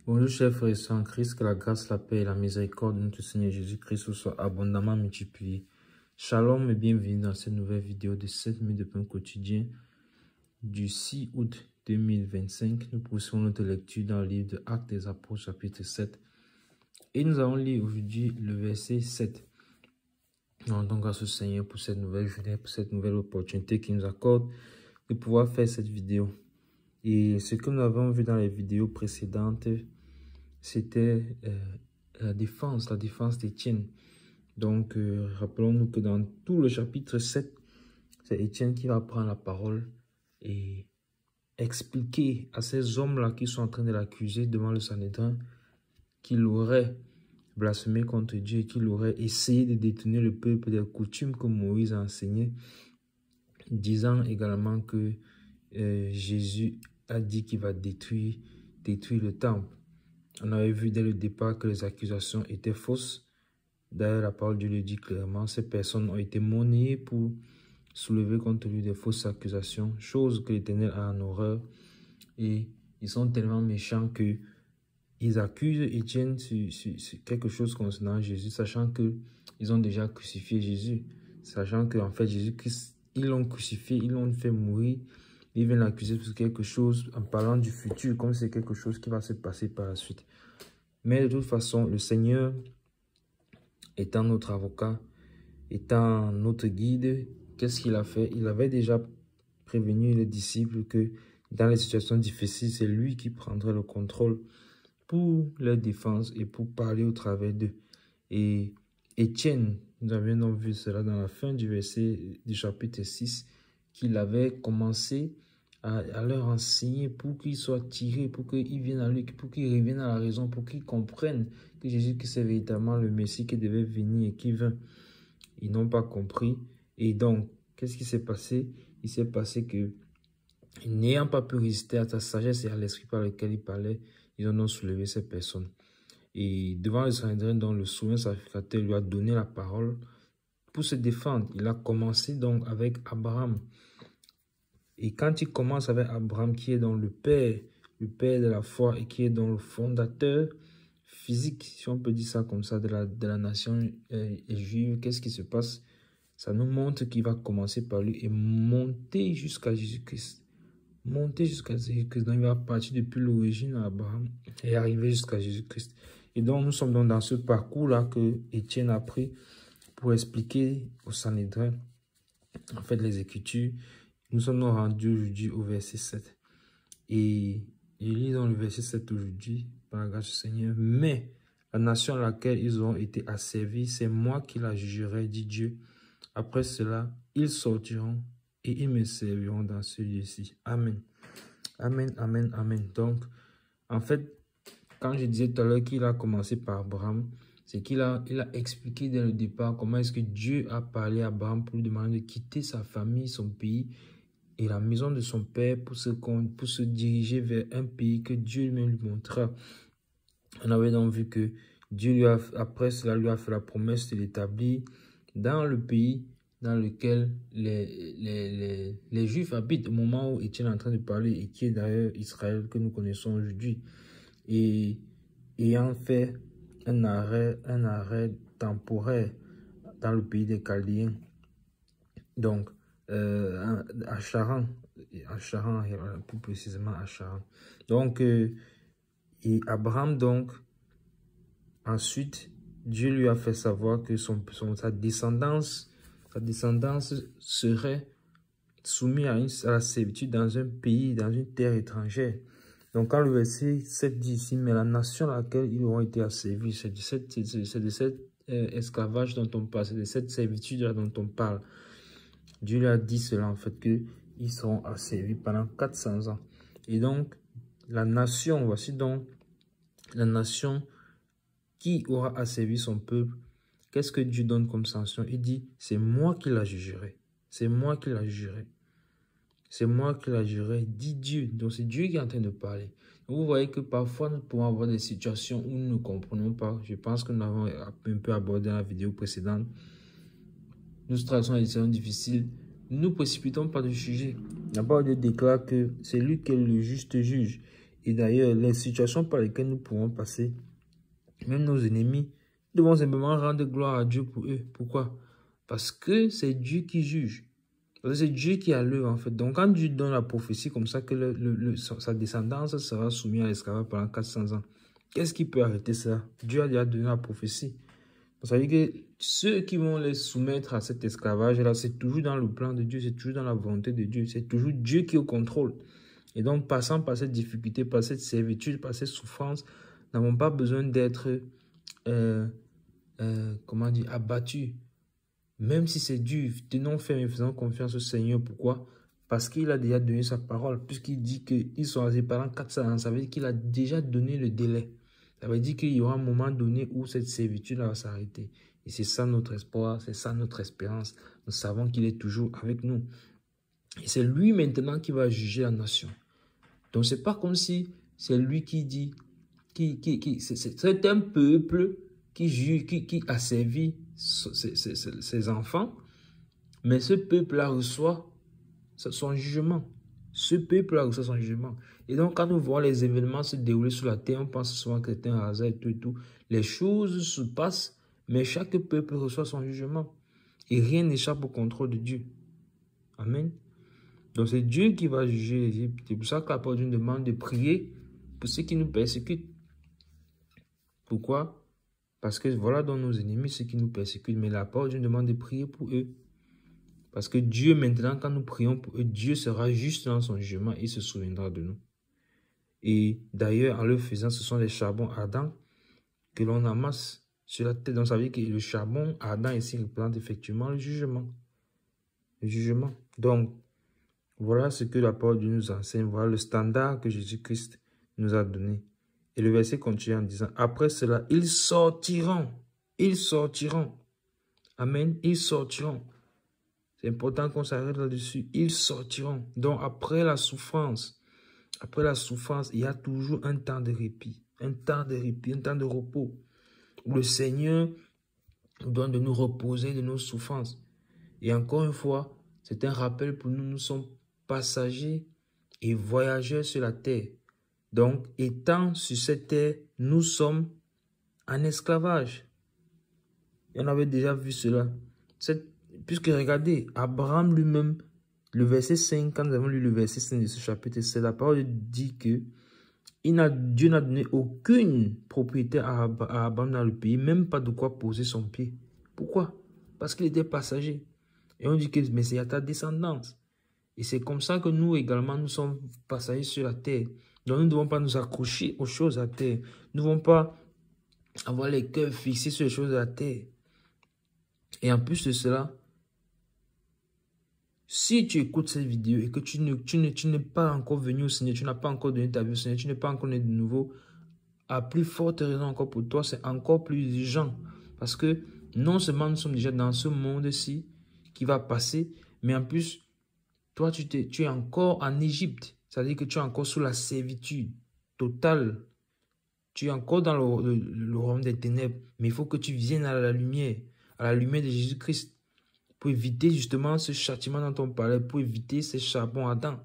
Bonjour chers frères et sœurs en Christ, que la grâce, la paix et la miséricorde de notre Seigneur Jésus-Christ soient abondamment multipliées. Shalom et bienvenue dans cette nouvelle vidéo de 7 minutes de pain quotidien du 6 août 2025. Nous poursuivons notre lecture dans le livre de Actes des Apôtres chapitre 7. Et nous allons lire aujourd'hui le verset 7. Nous rendons grâce au Seigneur pour cette nouvelle journée, pour cette nouvelle opportunité qu'il nous accorde de pouvoir faire cette vidéo. Et ce que nous avons vu dans les vidéos précédentes, c'était la défense d'Étienne. Donc, rappelons-nous que dans tout le chapitre 7, c'est Étienne qui va prendre la parole et expliquer à ces hommes-là qui sont en train de l'accuser devant le Sanhédrin qu'il aurait blasphémé contre Dieu, qu'il aurait essayé de détourner le peuple des coutumes que Moïse a enseignées, disant également que Jésus a dit qu'il va détruire le temple. On avait vu dès le départ que les accusations étaient fausses. D'ailleurs, la parole de Dieu le dit clairement. Ces personnes ont été monnayées pour soulever contre lui des fausses accusations, chose que l'Éternel a en horreur. Et ils sont tellement méchants qu'ils accusent Étienne sur quelque chose concernant Jésus, sachant qu'ils ont déjà crucifié Jésus. Sachant qu'en fait, Jésus-Christ, ils l'ont crucifié, ils l'ont fait mourir. Ils viennent l'accuser pour quelque chose en parlant du futur, comme c'est quelque chose qui va se passer par la suite. Mais de toute façon, le Seigneur, étant notre avocat, étant notre guide, qu'est-ce qu'il a fait? Il avait déjà prévenu les disciples que dans les situations difficiles, c'est lui qui prendrait le contrôle pour leur défense et pour parler au travers d'eux. Et Étienne, nous avions donc vu cela dans la fin du verset du chapitre 6, qu'il avait commencé à leur enseigner pour qu'ils soient tirés, pour qu'ils viennent à lui, pour qu'ils reviennent à la raison, pour qu'ils comprennent que Jésus-Christ est véritablement le Messie qui devait venir et qui vint. Ils n'ont pas compris. Et donc, qu'est-ce qui s'est passé? Il s'est passé que, n'ayant pas pu résister à sa sagesse et à l'esprit par lequel il parlait, ils ont donc soulevé ces personnes. Et devant le Sanhédrin, dont le souverain sacrificateur lui a donné la parole pour se défendre. Il a commencé donc avec Abraham. Et quand il commence avec Abraham, qui est donc le père de la foi et qui est donc le fondateur physique, si on peut dire ça comme ça, de la nation juive, qu'est-ce qui se passe? Ça nous montre qu'il va commencer par lui et monter jusqu'à Jésus-Christ. Monter jusqu'à Jésus-Christ. Donc il va partir depuis l'origine à Abraham et arriver jusqu'à Jésus-Christ. Et donc nous sommes donc dans ce parcours-là que Étienne a pris pour expliquer au Sanhédrin, en fait, les Écritures. Nous sommes donc rendus aujourd'hui au verset 7. Et il lit dans le verset 7 aujourd'hui, par la grâce du Seigneur, « Mais la nation à laquelle ils ont été asservis, c'est moi qui la jugerai, dit Dieu. Après cela, ils sortiront et ils me serviront dans ce lieu-ci. » Amen. Amen, amen, amen. Donc, en fait, quand je disais tout à l'heure qu'il a commencé par Abraham, c'est qu'il a expliqué dès le départ comment est-ce que Dieu a parlé à Abraham pour lui demander de quitter sa famille, son pays et la maison de son père pour se diriger vers un pays que Dieu lui-même lui montra. On avait donc vu que Dieu après cela lui a fait la promesse de l'établir dans le pays dans lequel les Juifs habitent au moment où Étienne est en train de parler et qui est d'ailleurs Israël que nous connaissons aujourd'hui. Et ayant fait un arrêt temporaire dans le pays des Chaldéens, donc à Charan, plus précisément à Charan. Donc, et Abraham, donc, ensuite, Dieu lui a fait savoir que sa descendance serait soumise à la servitude dans un pays, dans une terre étrangère. Donc, quand le verset 7 dit ici, mais la nation à laquelle ils auront été asservis, c'est de cet esclavage dont on parle, c'est de cette servitude dont on parle. Dieu lui a dit cela, en fait, qu'ils seront asservis pendant 400 ans. Et donc, la nation, voici donc la nation qui aura asservi son peuple. Qu'est-ce que Dieu donne comme sanction? Il dit, c'est moi qui la jugerai. C'est moi qui la jugerai. C'est moi qui la jugerai, dit Dieu. Donc, c'est Dieu qui est en train de parler. Donc, vous voyez que parfois, nous pouvons avoir des situations où nous ne comprenons pas. Je pense que nous avons un peu abordé dans la vidéo précédente. Nous traversons des situations difficiles. Nous ne précipitons pas de juger. La parole de Dieu déclare que c'est lui qui est le juste juge. Et d'ailleurs, les situations par lesquelles nous pourrons passer, même nos ennemis, nous devons simplement rendre gloire à Dieu pour eux. Pourquoi? Parce que c'est Dieu qui juge. C'est Dieu qui a l'œuvre en fait. Donc quand Dieu donne la prophétie comme ça que sa descendance sera soumise à l'esclavage pendant 400 ans, qu'est-ce qui peut arrêter ça? Dieu a déjà donné la prophétie. Ça veut dire que ceux qui vont les soumettre à cet esclavage-là, c'est toujours dans le plan de Dieu, c'est toujours dans la volonté de Dieu, c'est toujours Dieu qui est au contrôle. Et donc, passant par cette difficulté, par cette servitude, par cette souffrance, nous n'avons pas besoin d'être, comment dire, abattus. Même si c'est dur, tenons ferme et faisons confiance au Seigneur. Pourquoi? Parce qu'il a déjà donné sa parole. Puisqu'il dit qu'ils sont restés pendant 400 ans, ça veut dire qu'il a déjà donné le délai. Ça veut dire qu'il y aura un moment donné où cette servitude va s'arrêter. Et c'est ça notre espoir, c'est ça notre espérance. Nous savons qu'il est toujours avec nous. Et c'est lui maintenant qui va juger la nation. Donc c'est pas comme si c'est lui qui dit, c'est un peuple qui juge, qui a servi ses enfants, mais ce peuple-là reçoit son jugement. Ce peuple-là reçoit son jugement. Et donc, quand nous voyons les événements se dérouler sur la terre, on pense souvent que c'est un hasard et tout et tout. Les choses se passent, mais chaque peuple reçoit son jugement. Et rien n'échappe au contrôle de Dieu. Amen. Donc, c'est Dieu qui va juger l'Égypte. C'est pour ça que la parole nous demande de prier pour ceux qui nous persécutent. Pourquoi? Parce que voilà dans nos ennemis ceux qui nous persécutent. Mais la parole nous demande de prier pour eux. Parce que Dieu, maintenant, quand nous prions pour eux, Dieu sera juste dans son jugement et il se souviendra de nous. Et d'ailleurs, en le faisant, ce sont les charbons ardents que l'on amasse sur la tête. Donc, ça veut dire que le charbon ardent ici représente effectivement le jugement. Le jugement. Donc, voilà ce que la parole de Dieu nous enseigne. Voilà le standard que Jésus-Christ nous a donné. Et le verset continue en disant, après cela, ils sortiront. Ils sortiront. Amen. Ils sortiront. C'est important qu'on s'arrête là-dessus. Ils sortiront. Donc, après la souffrance, il y a toujours un temps de répit. Un temps de répit, un temps de repos. Où le Seigneur nous donne de nous reposer de nos souffrances. Et encore une fois, c'est un rappel pour nous. Nous sommes passagers et voyageurs sur la terre. Donc, étant sur cette terre, nous sommes en esclavage. Et on avait déjà vu cela. Puisque regardez, Abraham lui-même, le verset 5, quand nous avons lu le verset 5 de ce chapitre, c'est la parole dit que Dieu n'a donné aucune propriété à Abraham dans le pays, même pas de quoi poser son pied. Pourquoi? Parce qu'il était passager. Et on dit que mais c'est à ta descendance. Et c'est comme ça que nous également, nous sommes passagers sur la terre. Donc nous ne devons pas nous accrocher aux choses à terre. Nous ne devons pas avoir les cœurs fixés sur les choses de la terre. Et en plus de cela, si tu écoutes cette vidéo et que tu n'es pas encore venu au Seigneur, tu n'as pas encore donné ta vie au Seigneur, tu n'es pas encore né de nouveau, à plus forte raison encore pour toi, c'est encore plus urgent. Parce que non seulement nous sommes déjà dans ce monde-ci qui va passer, mais en plus, toi, tu es encore en Égypte. C'est-à-dire que tu es encore sous la servitude totale. Tu es encore dans le royaume des ténèbres. Mais il faut que tu viennes à la lumière de Jésus-Christ. Pour éviter justement ce châtiment dont on parlait, pour éviter ces charbons ardents,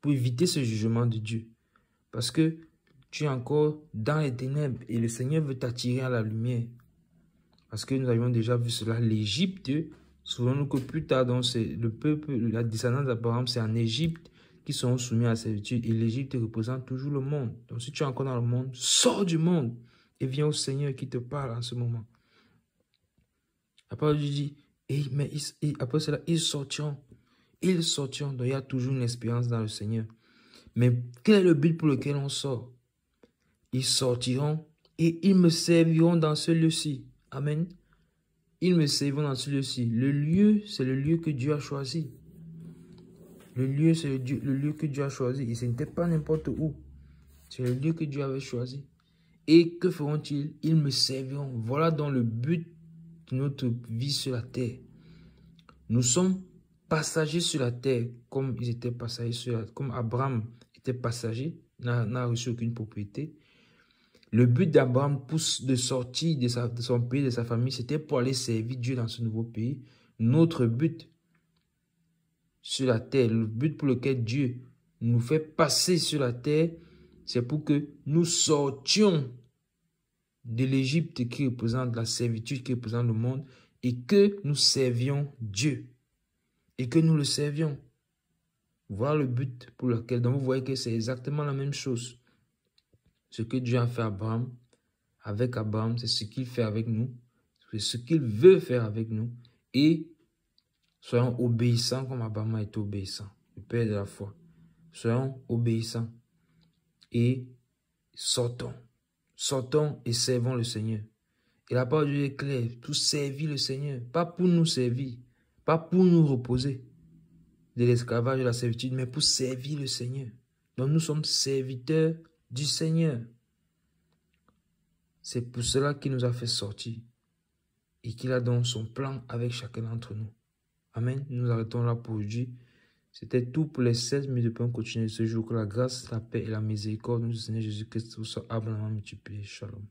pour éviter ce jugement de Dieu. Parce que tu es encore dans les ténèbres et le Seigneur veut t'attirer à la lumière. Parce que nous avions déjà vu cela. L'Égypte, souvenons-nous que plus tard, c'est le peuple, la descendance d'Abraham, c'est en Égypte qui seront soumis à la servitude. Et l'Égypte représente toujours le monde. Donc si tu es encore dans le monde, sors du monde et viens au Seigneur qui te parle en ce moment. La parole dit, mais après cela, ils sortiront. Ils sortiront. Donc il y a toujours une espérance dans le Seigneur. Mais quel est le but pour lequel on sort? Ils sortiront et ils me serviront dans ce lieu-ci. Amen. Ils me serviront dans ce lieu-ci. Le lieu, c'est le lieu que Dieu a choisi. Le lieu, c'est le lieu que Dieu a choisi. Et ce n'était pas n'importe où. C'est le lieu que Dieu avait choisi. Et que feront-ils? Ils me serviront. Voilà donc le but de notre vie sur la terre. Nous sommes passagers sur la terre, comme ils étaient passagers sur la terre, comme Abraham était passager, n'a reçu aucune propriété. Le but d'Abraham de sortir de son pays, de sa famille, c'était pour aller servir Dieu dans ce nouveau pays. Notre but sur la terre, le but pour lequel Dieu nous fait passer sur la terre, c'est pour que nous sortions de l'Égypte qui représente la servitude, qui représente le monde, et que nous servions Dieu. Et que nous le servions. Voilà le but pour lequel, donc vous voyez que c'est exactement la même chose. Ce que Dieu a fait avec Abraham, c'est ce qu'il fait avec nous. C'est ce qu'il veut faire avec nous. Et soyons obéissants comme Abraham a été obéissant. Le Père de la foi. Soyons obéissants. Et sortons. Sortons et servons le Seigneur. Et la parole de Dieu est claire. Pour servir le Seigneur. Pas pour nous servir. Pas pour nous reposer de l'esclavage, de la servitude, mais pour servir le Seigneur. Donc nous sommes serviteurs du Seigneur. C'est pour cela qu'il nous a fait sortir. Et qu'il a donc son plan avec chacun d'entre nous. Amen. Nous arrêtons là pour aujourd'hui. C'était tout pour les 16 minutes de pain continu de ce jour. Que la grâce, la paix et la miséricorde de notre Seigneur Jésus-Christ soient abondamment multipliées. Shalom.